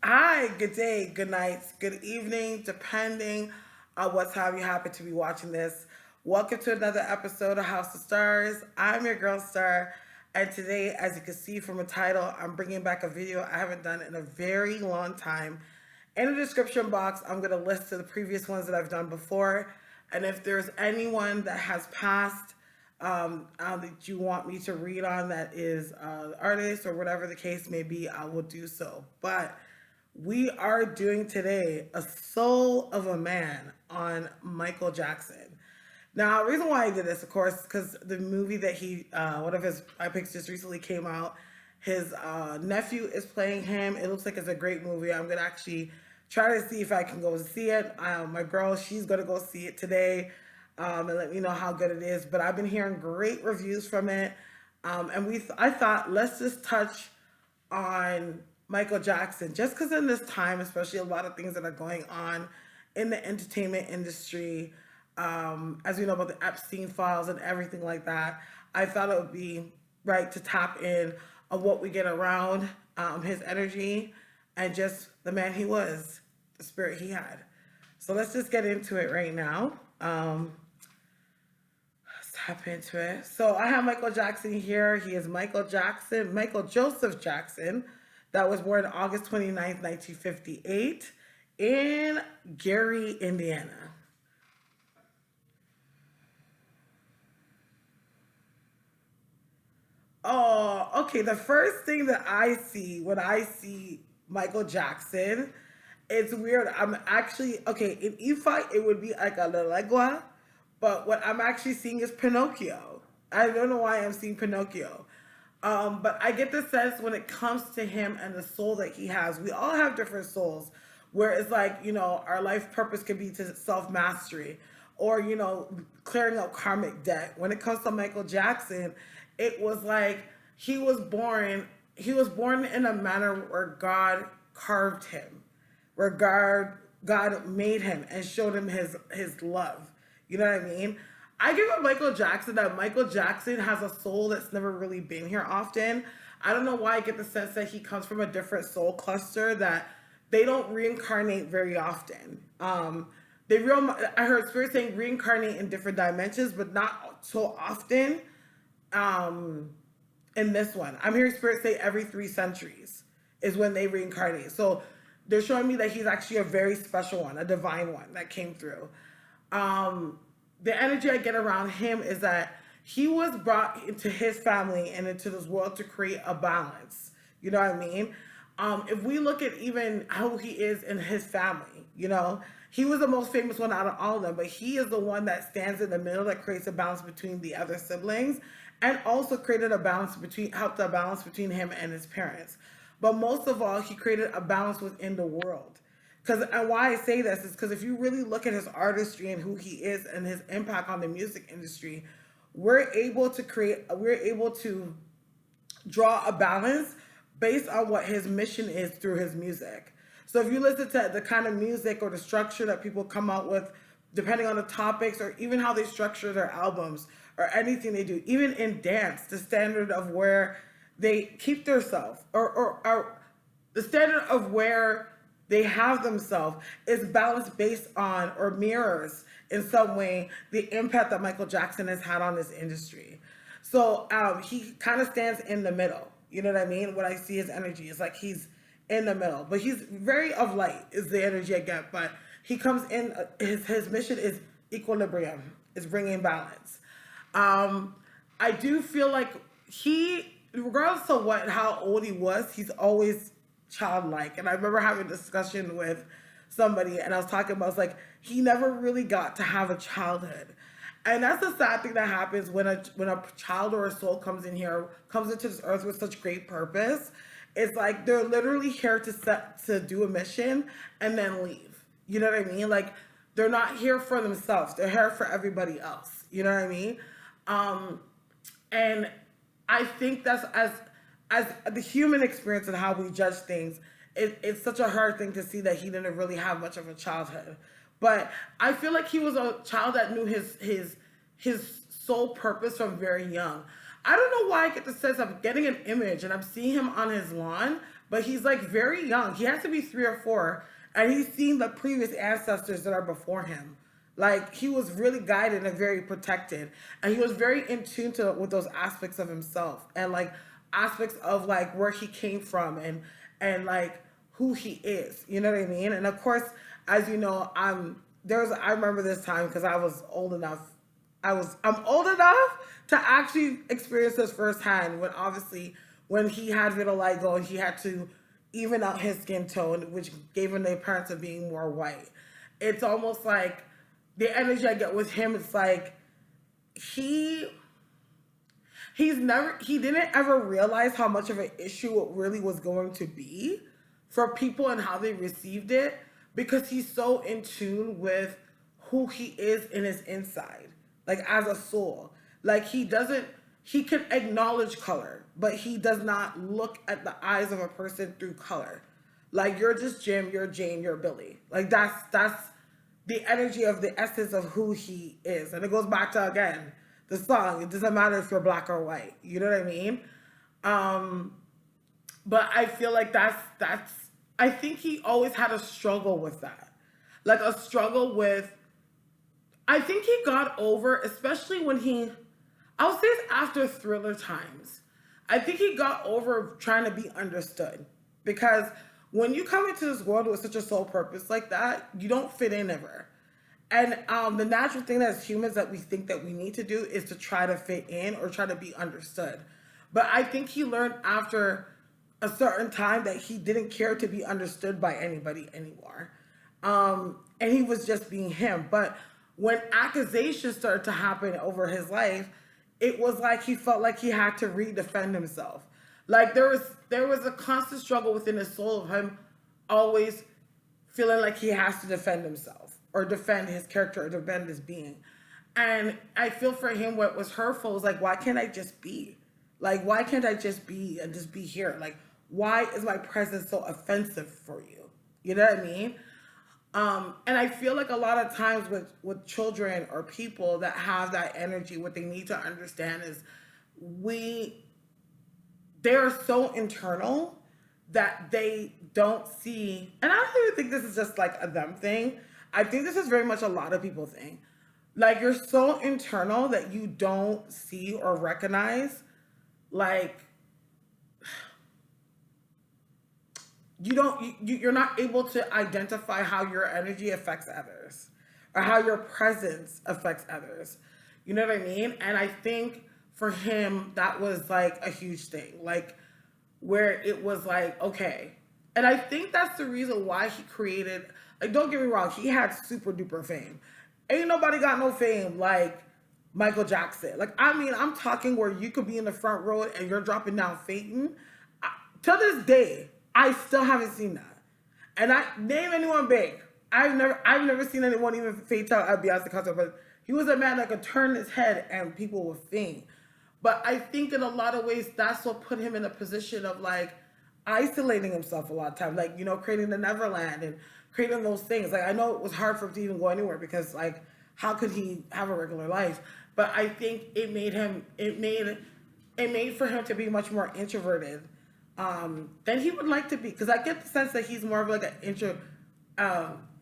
Hi, good day, good night, good evening, depending on what time you happen to be watching this. Welcome to another episode of House of Stars. I'm your girl Star, and today, as you can see from the title, I'm bringing back a video I haven't done in a very long time. In the description box, I'm going to list the previous ones that I've done before, and if there's anyone that has passed that you want me to read on that is artist or whatever the case may be, I will do so. But we are doing today a Soul of a Man on Michael Jackson. Now, the reason why I did this, of course, because the movie that one of his picks just recently came out. His nephew is playing him. It looks like it's a great movie. I'm gonna actually try to see if I can go see it. My girl, she's gonna go see it today, and let me know how good it is. But I've been hearing great reviews from it, and I thought let's just touch on Michael Jackson, just because in this time, especially a lot of things that are going on in the entertainment industry, as we know about the Epstein files and everything like that, I thought it would be right to tap in on what we get around his energy and just the man he was, the spirit he had. So let's just get into it right now. Let's tap into it. So I have Michael Jackson here. He is Michael Jackson, Michael Joseph Jackson, that was born August 29th, 1958, in Gary, Indiana. Oh, okay. The first thing that I see when I see Michael Jackson, it's weird. I'm actually okay. In Ifa, it would be like a legua, but what I'm actually seeing is Pinocchio. I don't know why I'm seeing Pinocchio. But I get the sense when it comes to him and the soul that he has, we all have different souls. Where it's like, our life purpose could be to self mastery or, clearing up karmic debt. When it comes to Michael Jackson, it was like he was born in a manner where God carved him, where God made him and showed him his love. You know what I mean? I give up Michael Jackson that Michael Jackson has a soul that's never really been here often. I don't know why I get the sense that he comes from a different soul cluster that they don't reincarnate very often. I heard spirit saying reincarnate in different dimensions, but not so often. Um, in this one, I'm hearing spirit say every 3 centuries is when they reincarnate. So they're showing me that he's actually a very special one, a divine one that came through. Um, the energy I get around him is that he was brought into his family and into this world to create a balance. You know what I mean? If we look at even how he is in his family, he was the most famous one out of all of them, but he is the one that stands in the middle that creates a balance between the other siblings and also created helped a balance between him and his parents. But most of all, he created a balance within the world. And why I say this is because if you really look at his artistry and who he is and his impact on the music industry, we're able to draw a balance based on what his mission is through his music. So if you listen to the kind of music or the structure that people come out with, depending on the topics or even how they structure their albums or anything they do, even in dance, the standard of where they keep themselves or the standard of where they have themselves is balanced based on or mirrors in some way the impact that Michael Jackson has had on this industry. So he kind of stands in the middle. You know what I mean? When I see his energy, it's like he's in the middle, but he's very of light is the energy I get. But he comes in. His mission is equilibrium, is bringing balance. Um, I do feel like regardless of how old he was, he's always childlike. And I remember having a discussion with somebody, and I was talking about, I was like, he never really got to have a childhood. And that's the sad thing that happens when a child or a soul comes into this earth with such great purpose. It's like they're literally here to do a mission and then leave. You know what I mean? Like they're not here for themselves. They're here for everybody else. You know what I mean? Um, and I think that's as the human experience and how we judge things. It's such a hard thing to see that he didn't really have much of a childhood. But I feel like he was a child that knew his sole purpose from very young. I don't know why I get the sense I'm getting an image and I'm seeing him on his lawn, but he's like very young. He has to be 3 or 4, and he's seen the previous ancestors that are before him. Like he was really guided and very protected, and he was very in tune to with those aspects of himself and like aspects of like where he came from and like who he is. You know what I mean? And of course, as you know, I remember this time because I was old enough. I'm old enough to actually experience this firsthand when obviously when he had vitiligo and he had to even out his skin tone, which gave him the appearance of being more white. It's almost like the energy I get with him, it's like he he didn't ever realize how much of an issue it really was going to be for people and how they received it because he's so in tune with who he is in his inside, like as a soul. Like he can acknowledge color, but he does not look at the eyes of a person through color. Like you're just Jim, you're Jane, you're Billy. Like that's the energy of the essence of who he is. And it goes back to again the song. It doesn't matter if you're black or white. You know what I mean? But I feel like that's I think he always had a struggle with that. Like a struggle with I think he got over, especially when I'll say it's after Thriller times. I think he got over trying to be understood. Because when you come into this world with such a sole purpose like that, you don't fit in ever. And the natural thing as humans that we think that we need to do is to try to fit in or try to be understood. But I think he learned after a certain time that he didn't care to be understood by anybody anymore. And he was just being him. But when accusations started to happen over his life, it was like he felt like he had to redefend himself. Like there was a constant struggle within his soul of him always feeling like he has to defend himself or defend his character or defend his being. And I feel for him what was hurtful was like, why can't I just be? Like, why can't I just be and just be here? Like, why is my presence so offensive for you? You know what I mean? And I feel like a lot of times with children or people that have that energy, what they need to understand is they're so internal that they don't see, and I don't even think this is just like a them thing. I think this is very much a lot of people thing. Like you're so internal that you don't see or recognize, like you're not able to identify how your energy affects others or how your presence affects others. You know what I mean? And I think for him, that was like a huge thing. Like where it was like, okay. And I think that's the reason why he created, like, don't get me wrong, he had super duper fame. Ain't nobody got no fame like Michael Jackson. Like, I mean, I'm talking where you could be in the front row and you're dropping down fainting. To this day, I still haven't seen that. And I name anyone big. I've never seen anyone even faint out at Beyonce concert, but he was a man that could turn his head and people would faint. But I think in a lot of ways, that's what put him in a position of like isolating himself a lot of times, like, you know, creating the Neverland and creating those things. Like, I know it was hard for him to even go anywhere because like, how could he have a regular life? But I think it made for him to be much more introverted than he would like to be. Because I get the sense that he's more of like an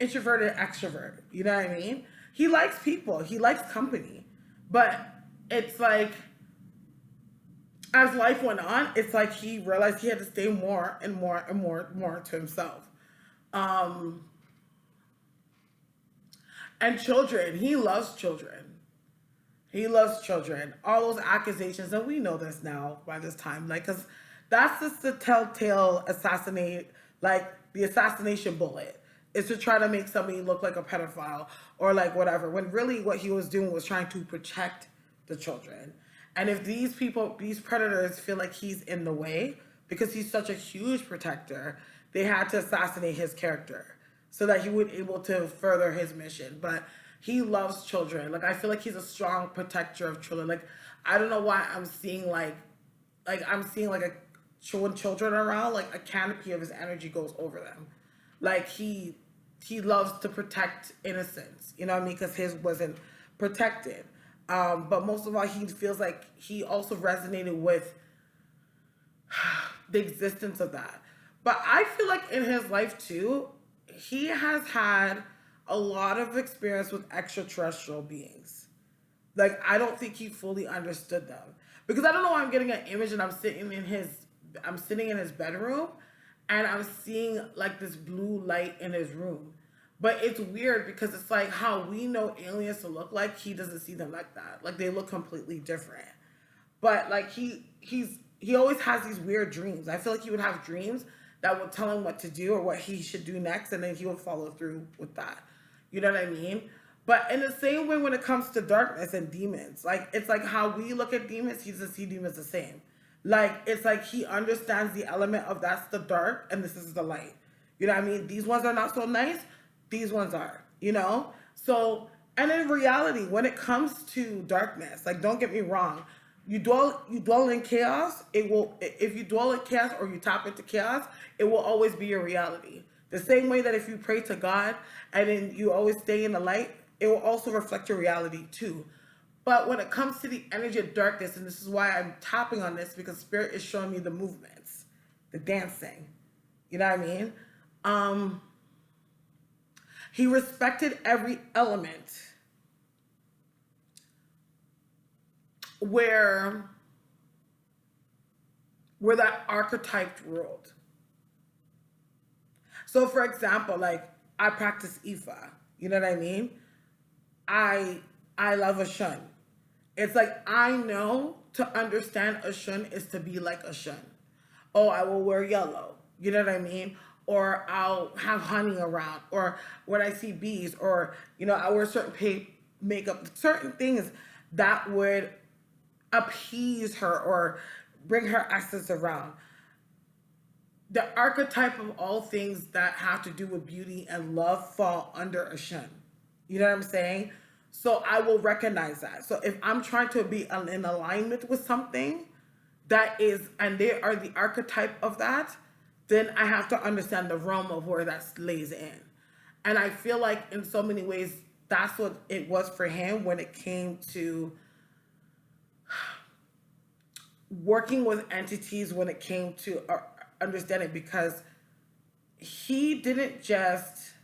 introverted extrovert. You know what I mean? He likes people. He likes company. But it's like, as life went on, it's like he realized he had to stay more and more and more to himself. And children, he loves children. He loves children. All those accusations, and we know this now by this time, like, because that's just the telltale the assassination bullet is to try to make somebody look like a pedophile or like whatever, when really what he was doing was trying to protect the children. And if these predators feel like he's in the way because he's such a huge protector, they had to assassinate his character so that he would be able to further his mission. But he loves children. Like, I feel like he's a strong protector of children. Like, I don't know why I'm seeing when children are around, like a canopy of his energy goes over them. Like he loves to protect innocence, you know what I mean? Because his wasn't protected. But most of all, he feels like he also resonated with the existence of that. But I feel like in his life too, he has had a lot of experience with extraterrestrial beings. Like I don't think he fully understood them because I don't know why I'm getting an image and I'm sitting in his bedroom and I'm seeing like this blue light in his room. But it's weird because it's like how we know aliens to look like, he doesn't see them like that. Like they look completely different. But like he always has these weird dreams. I feel like he would have dreams that would tell him what to do or what he should do next, and then he would follow through with that. You know what I mean? But in the same way, when it comes to darkness and demons, like it's like how we look at demons, he doesn't see demons the same. Like it's like he understands the element of that's the dark and this is the light. You know what I mean? These ones are not so nice. These ones are. You know. So and in reality, when it comes to darkness, like don't get me wrong, you dwell in chaos. It will if you dwell in chaos or you tap into chaos, it will always be your reality. The same way that if you pray to God and then you always stay in the light, it will also reflect your reality too. But when it comes to the energy of darkness, and this is why I'm tapping on this because spirit is showing me the movements, the dancing. You know what I mean? Um, he respected every element where that archetype ruled. So for example, like I practice Ifa. You know what I mean? I I love a shun. It's like I know to understand a shun is to be like a shun. Oh, I will wear yellow. You know what I mean? Or I'll have honey around. Or when I see bees, or I wear certain makeup, certain things that would appease her or bring her essence around. The archetype of all things that have to do with beauty and love fall under a shun. You know what I'm saying? So I will recognize that. So if I'm trying to be in alignment with something that is, and they are the archetype of that, then I have to understand the realm of where that lays in. And I feel like in so many ways, that's what it was for him when it came to working with entities, when it came to understanding, because he didn't just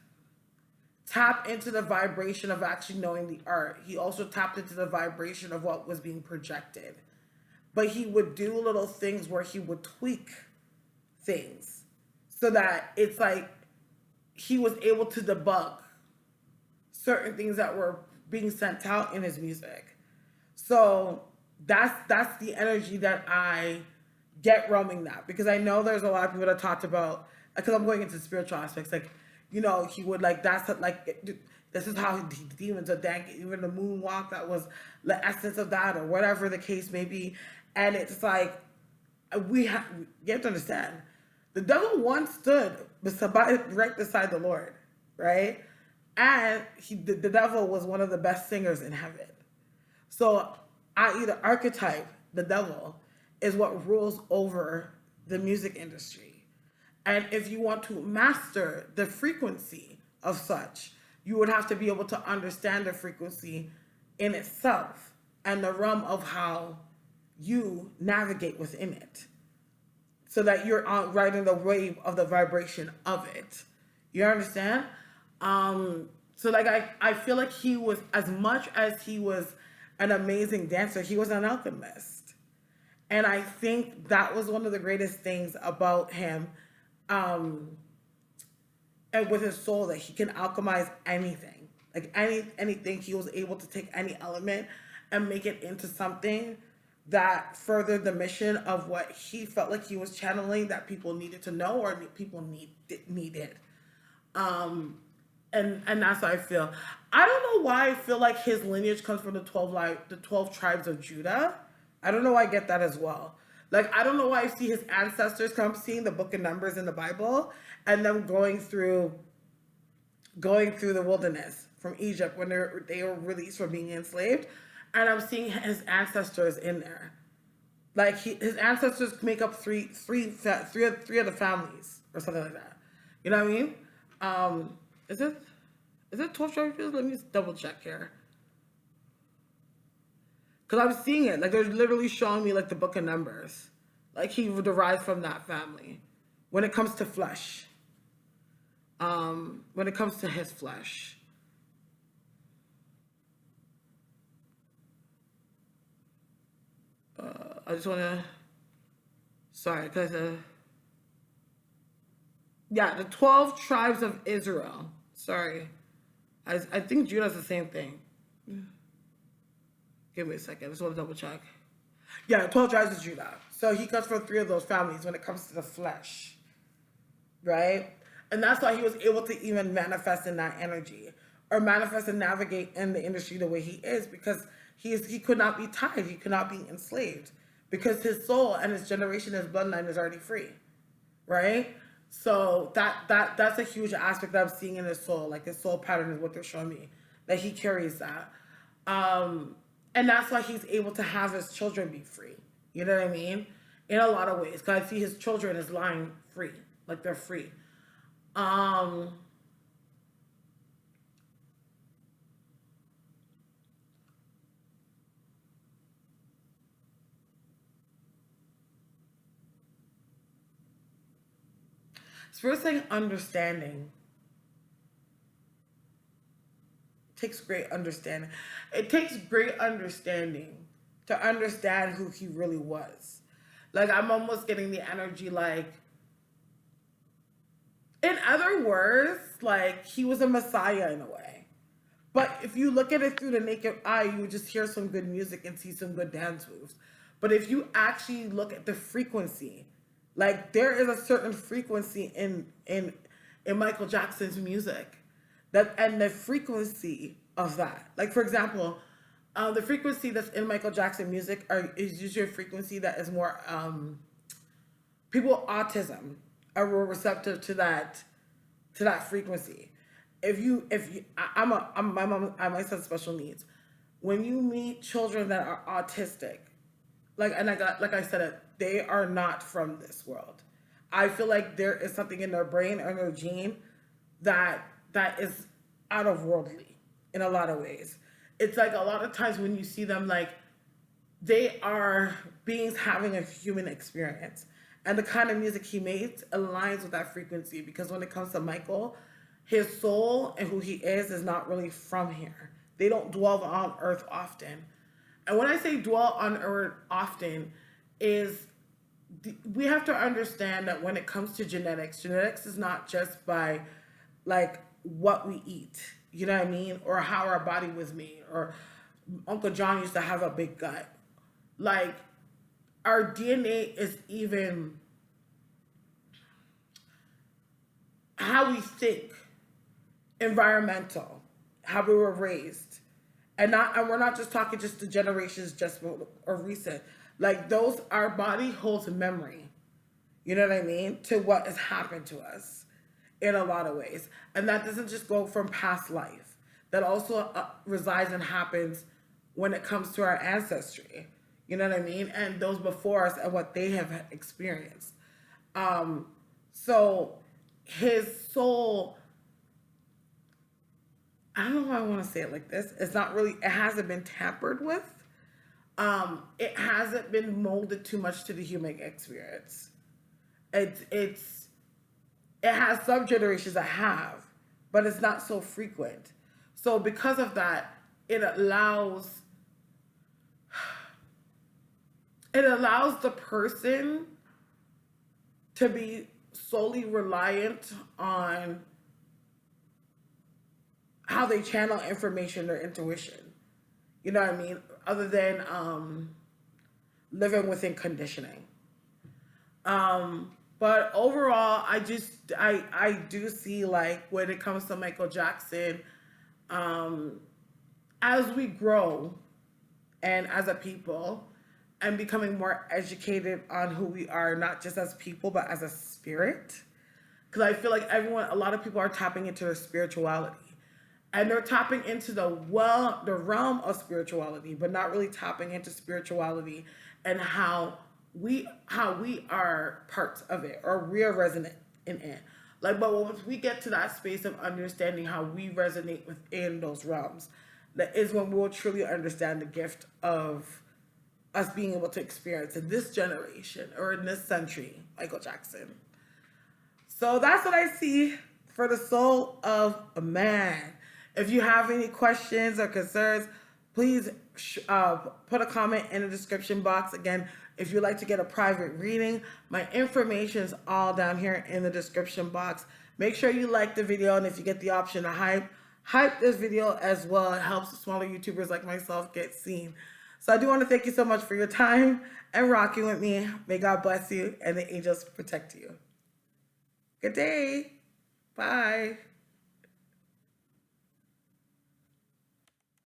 tap into the vibration of actually knowing the art. He also tapped into the vibration of what was being projected. But he would do little things where he would tweak things so that it's like he was able to debug certain things that were being sent out in his music. So that's the energy that I get roaming that, because I know there's a lot of people that talked about, because I'm going into spiritual aspects, like he would like this is how the demons are dank, even the moonwalk, that was the essence of that, or whatever the case may be. And it's like you have to understand, the devil once stood right beside the Lord, right? And the devil was one of the best singers in heaven. So the archetype, the devil, is what rules over the music industry. And if you want to master the frequency of such, you would have to be able to understand the frequency in itself and the realm of how you navigate within it, so that you're riding the wave of the vibration of it. You understand? So like I feel like he was, as much as he was an amazing dancer, he was an alchemist. And I think that was one of the greatest things about him, and with his soul, that he can alchemize anything. Like anything, he was able to take any element and make it into something that furthered the mission of what he felt like he was channeling, that people needed to know, or people needed. And that's how I feel. I don't know why I feel like his lineage comes from the 12 tribes of Judah. I don't know why I get that as well. Like, I don't know why I see his ancestors come, seeing the book of Numbers in the Bible, and them going through the wilderness from Egypt when they were released from being enslaved, and I'm seeing his ancestors in there. Like his ancestors make up three of the families or something like that. You know what I mean? Is it 12 tribes? Let me just double check here. Because I'm seeing it. Like, they're literally showing me, like, the book of Numbers. Like, he derives from that family. when it comes to flesh. When it comes to his flesh. I just want to, sorry, because, yeah, the 12 tribes of Israel. Sorry. I think Judah's the same thing. Give me a second. I just want to double check. Yeah, 12 tribes of Judah. So he comes from 3 of those families when it comes to the flesh. Right? And that's why he was able to even manifest in that energy or manifest and navigate in the industry the way he is, because he could not be tied. He could not be enslaved because his soul and his generation, his bloodline is already free. Right? So that's a huge aspect that I'm seeing in his soul. Like his soul pattern is what they're showing me, that he carries that. And that's why he's able to have his children be free. You know what I mean? In a lot of ways. Because I see his children as lying free. Like they're free. Spirit saying understanding. Takes great understanding. It takes great understanding to understand who he really was. Like, I'm almost getting the energy like, in other words, like he was a messiah in a way. But if you look at it through the naked eye, you would just hear some good music and see some good dance moves. But if you actually look at the frequency, like there is a certain frequency in Michael Jackson's music, that and the frequency of that. Like for example, the frequency that's in Michael Jackson music is usually a frequency that is more people with autism are more receptive to that frequency. My son special needs. When you meet children that are autistic, like I said it, they are not from this world. I feel like there is something in their brain or their gene that is out of worldly in a lot of ways. It's like a lot of times when you see them, like they are beings having a human experience. And the kind of music he makes aligns with that frequency, because when it comes to Michael, his soul and who he is not really from here. They don't dwell on earth often. And when I say dwell on earth often, is we have to understand that when it comes to genetics is not just by like what we eat, you know what I mean? Or how our body was made, or Uncle John used to have a big gut. Like our DNA is even how we think, environmental, how we were raised. And we're not just talking just the generations just or recent. Like those, our body holds memory, you know what I mean, to what has happened to us in a lot of ways. And that doesn't just go from past life. That also resides and happens when it comes to our ancestry, you know what I mean? And those before us and what they have experienced. So his soul, I don't know how I want to say it like this. It's not really, it hasn't been tampered with. It hasn't been molded too much to the human experience. It has some generations that have, but it's not so frequent. So because of that, it allows the person to be solely reliant on how they channel information or intuition. You know what I mean? Other than living within conditioning. But overall, I do see, like, when it comes to Michael Jackson, as we grow and as a people and becoming more educated on who we are, not just as people, but as a spirit. Because I feel like a lot of people are tapping into their spirituality. And they're tapping into the realm of spirituality, but not really tapping into spirituality and how we are parts of it, or we are resonant in it. Like, but once we get to that space of understanding how we resonate within those realms, that is when we'll truly understand the gift of us being able to experience in this generation or in this century, Michael Jackson. So that's what I see for the soul of a man. If you have any questions or concerns, please put a comment in the description box. Again, if you'd like to get a private reading, my information is all down here in the description box. Make sure you like the video, and if you get the option to hype this video as well. It helps smaller YouTubers like myself get seen. So I do want to thank you so much for your time and rocking with me. May God bless you and the angels protect you. Good day. Bye.